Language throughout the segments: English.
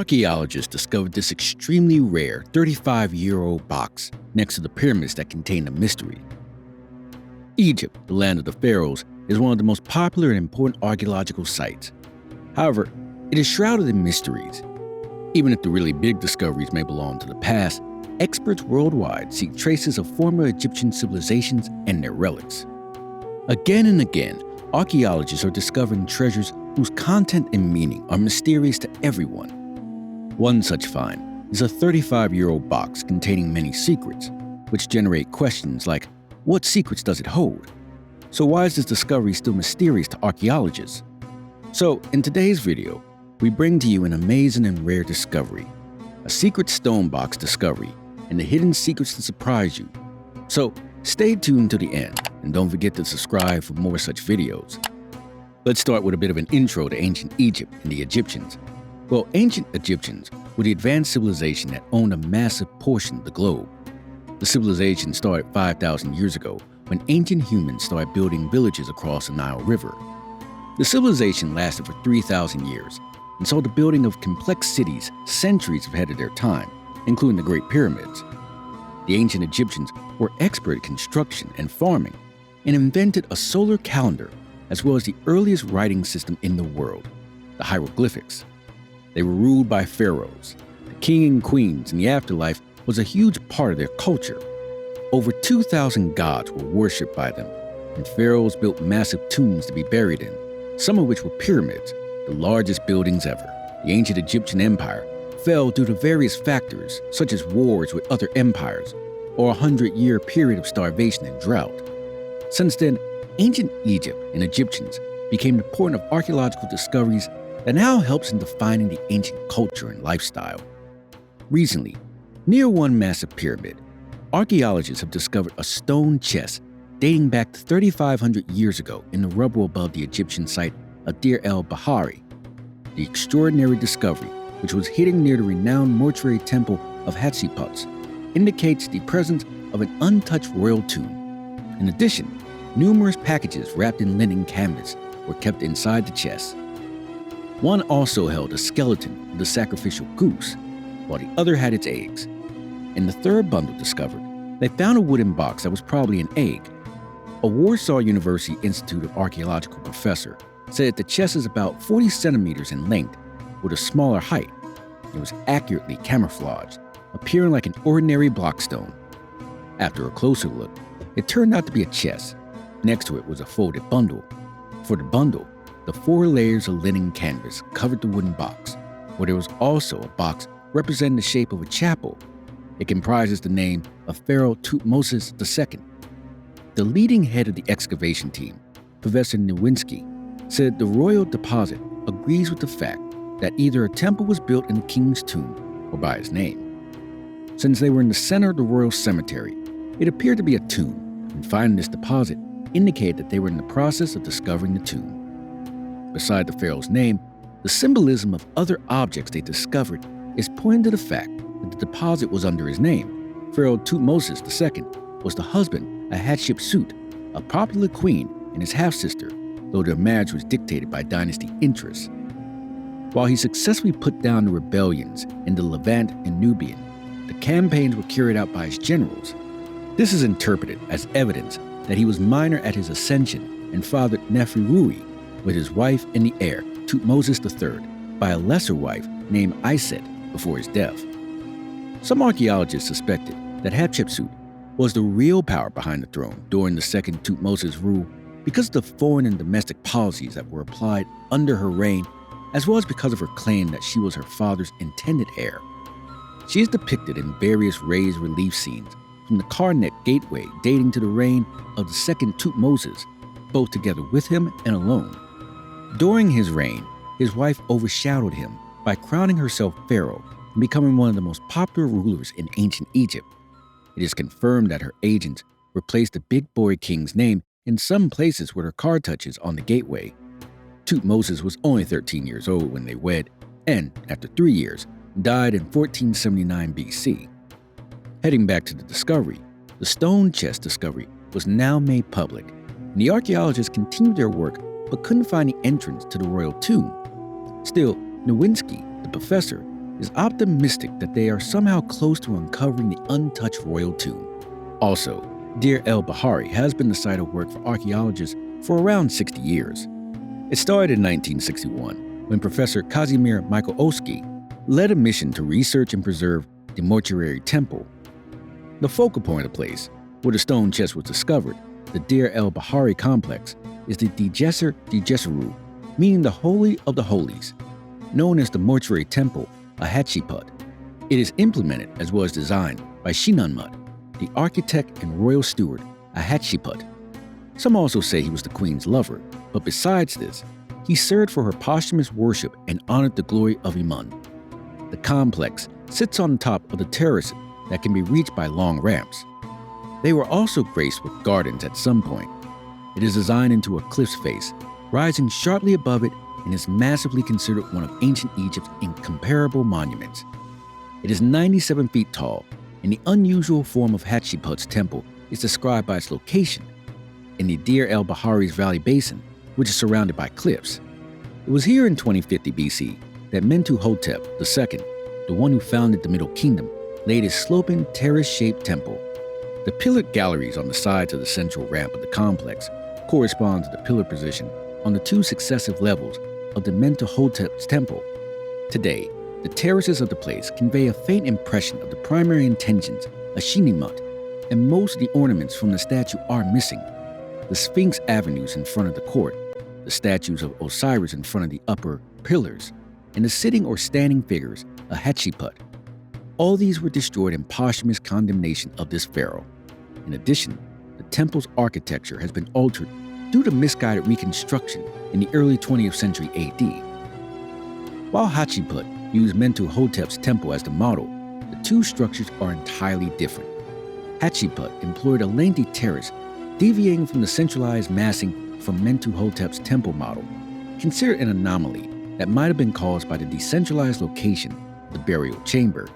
Archaeologists discovered this extremely rare 35-year-old box next to the pyramids that contain a mystery. Egypt, the land of the pharaohs, is one of the most popular and important archaeological sites. However, it is shrouded in mysteries. Even if the really big discoveries may belong to the past, experts worldwide seek traces of former Egyptian civilizations and their relics. Again and again, archaeologists are discovering treasures whose content and meaning are mysterious to everyone. One such find is a 35-year-old box containing many secrets, which generate questions like, what secrets does it hold? So why is this discovery still mysterious to archaeologists? So in today's video, we bring to you an amazing and rare discovery, a secret stone box discovery, and the hidden secrets to surprise you. So stay tuned to the end, and don't forget to subscribe for more such videos. Let's start with a bit of an intro to ancient Egypt and the Egyptians. Well, ancient Egyptians were the advanced civilization that owned a massive portion of the globe. The civilization started 5,000 years ago when ancient humans started building villages across the Nile River. The civilization lasted for 3,000 years and saw the building of complex cities centuries ahead of their time, including the Great Pyramids. The ancient Egyptians were expert at construction and farming and invented a solar calendar as well as the earliest writing system in the world, the hieroglyphics. They were ruled by pharaohs. The king and queens in the afterlife was a huge part of their culture. Over 2,000 gods were worshipped by them, and pharaohs built massive tombs to be buried in, some of which were pyramids, the largest buildings ever. The ancient Egyptian empire fell due to various factors, such as wars with other empires, or a 100-year period of starvation and drought. Since then, ancient Egypt and Egyptians became the point of archaeological discoveries that now helps in defining the ancient culture and lifestyle. Recently, near one massive pyramid, archaeologists have discovered a stone chest dating back to 3,500 years ago in the rubble above the Egyptian site of Deir El Bahari. The extraordinary discovery, which was hidden near the renowned mortuary temple of Hatshepsut, indicates the presence of an untouched royal tomb. In addition, numerous packages wrapped in linen canvas were kept inside the chest. One also held a skeleton of the sacrificial goose, while the other had its eggs. In the third bundle discovered, they found a wooden box that was probably an egg. A Warsaw University Institute of Archaeological professor said that the chest is about 40 centimeters in length with a smaller height. It was accurately camouflaged, appearing like an ordinary blockstone. After a closer look, it turned out to be a chest. Next to it was a folded bundle. For the bundle, the 4 layers of linen canvas covered the wooden box, where there was also a box representing the shape of a chapel. It comprises the name of Pharaoh Thutmose II. The leading head of the excavation team, Professor Nowinski, said the royal deposit agrees with the fact that either a temple was built in the king's tomb or by his name. Since they were in the center of the royal cemetery, it appeared to be a tomb, and finding this deposit indicated that they were in the process of discovering the tomb. Beside the pharaoh's name, the symbolism of other objects they discovered is pointing to the fact that the deposit was under his name. Pharaoh Thutmose II was the husband of Hatshepsut, a popular queen and his half-sister, though their marriage was dictated by dynasty interests. While he successfully put down the rebellions in the Levant and Nubian, the campaigns were carried out by his generals. This is interpreted as evidence that he was minor at his ascension and fathered Neferui with his wife and the heir, Thutmose III, by a lesser wife named Iset before his death. Some archaeologists suspected that Hatshepsut was the real power behind the throne during the second Thutmose's rule because of the foreign and domestic policies that were applied under her reign, as well as because of her claim that she was her father's intended heir. She is depicted in various raised relief scenes from the Karnak gateway dating to the reign of the second Thutmose, both together with him and alone. During his reign, his wife overshadowed him by crowning herself pharaoh and becoming one of the most popular rulers in ancient Egypt. It is confirmed that her agents replaced the big boy king's name in some places with her card touches on the gateway. Thutmose was only 13 years old when they wed, and after 3 years, died in 1479 BC. Heading back to the discovery, the stone chest discovery was now made public, and the archaeologists continued their work but couldn't find the entrance to the royal tomb. Still, Nowinski, the professor, is optimistic that they are somehow close to uncovering the untouched royal tomb. Also, Deir El Bahari has been the site of work for archaeologists for around 60 years. It started in 1961 when Professor Kazimir Mikulski led a mission to research and preserve the mortuary temple. The focal point of the place, where the stone chest was discovered, the Deir El Bahari complex, is the Djeser Djeseru, meaning the Holy of the Holies, known as the mortuary temple of Hatshepsut. It is implemented as well as designed by Shinanmut, the architect and royal steward of Hatshepsut. Some also say he was the queen's lover, but besides this, he served for her posthumous worship and honored the glory of Imun. The complex sits on top of the terrace that can be reached by long ramps. They were also graced with gardens at some point. It is designed into a cliff's face, rising sharply above it, and is massively considered one of ancient Egypt's incomparable monuments. It is 97 feet tall, and the unusual form of Hatshepsut's temple is described by its location in the Deir El Bahari's valley basin, which is surrounded by cliffs. It was here in 2050 BC that Mentuhotep II, the one who founded the Middle Kingdom, laid his sloping terrace-shaped temple. The pillared galleries on the sides of the central ramp of the complex correspond to the pillar position on the two successive levels of the Mentuhotep's temple. Today, the terraces of the place convey a faint impression of the primary intentions of Shinanmut, and most of the ornaments from the statue are missing. The Sphinx avenues in front of the court, the statues of Osiris in front of the upper pillars, and the sitting or standing figures of Hatshepsut. All these were destroyed in posthumous condemnation of this pharaoh. In addition, the temple's architecture has been altered due to misguided reconstruction in the early 20th century AD. While Hatshepsut used Mentuhotep's temple as the model, the two structures are entirely different. Hatshepsut employed a lengthy terrace deviating from the centralized massing from Mentuhotep's temple model, considered an anomaly that might have been caused by the decentralized location of the burial chamber.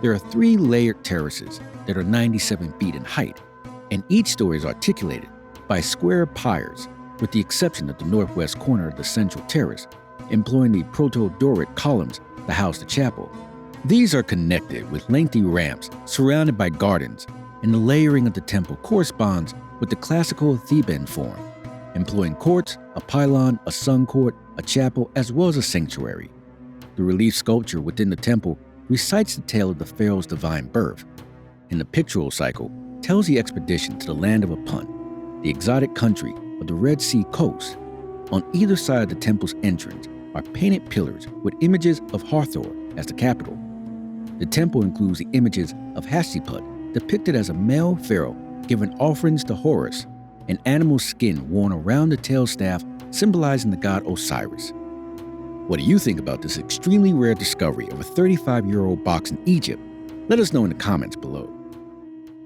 There are 3 layered terraces that are 97 feet in height, and each story is articulated by square piers, with the exception of the northwest corner of the central terrace, employing the proto-Doric columns to house the chapel. These are connected with lengthy ramps surrounded by gardens, and the layering of the temple corresponds with the classical Theban form, employing courts, a pylon, a sun court, a chapel, as well as a sanctuary. The relief sculpture within the temple recites the tale of the pharaoh's divine birth, and the pictorial cycle tells the expedition to the land of Apun, the exotic country of the Red Sea coast. On either side of the temple's entrance are painted pillars with images of Hathor as the capital. The temple includes the images of Hatshepsut depicted as a male pharaoh giving offerings to Horus, an animal skin worn around the tail staff symbolizing the god Osiris. What do you think about this extremely rare discovery of a 35-year-old box in Egypt? Let us know in the comments below.